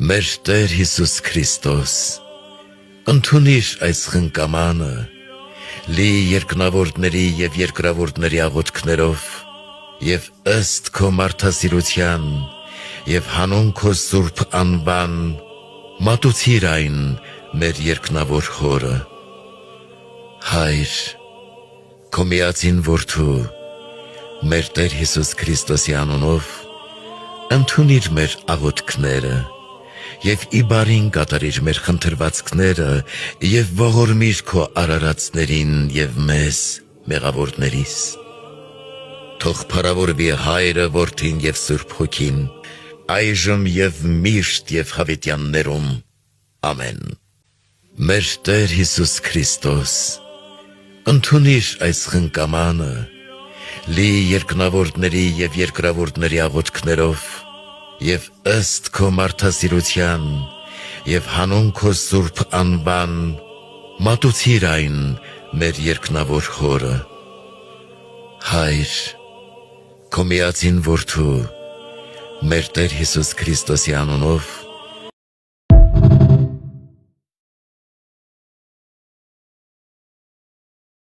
Մեր Տեր Հիսուս Քրիստոս, ընդունիր այս խնկամանը, լի երկնավորների և երկրավորների աղոթքներով, և ըստ քո մարդասիրության, և հանուն քո սուրբ անվան, մատուցիր այն մեր երկնավոր Հորը։ Հայր, քո միածին Որդու, մեր Տեր Հիսուս Քրիստոսի անունով, ընդունիր մեր աղոթքները, և ի բարին կատարիր մեր խնդրվածքները և ողորմիր քո արարածներին և մեզ մեղավորներիս։ Թող փառավորվի Հայրը, Որդին և Սուրբ Հոգին, այժմ և միշտ և հավիտյաններում։ Ամեն։ Մեր Տեր Հիսուս Քրիստոս, ընդունիր այս խնկամանը, լի երկնավորների և երկրավորների աղոթքներով, և ըստ քո մարդասիրության, և հանուն քո սուրբ անվան, մատուցիր այն մեր երկնավոր Հորը։ Հայր, քո միածին Որդու, մեր Տեր Հիսուս Քրիստոսի անունով,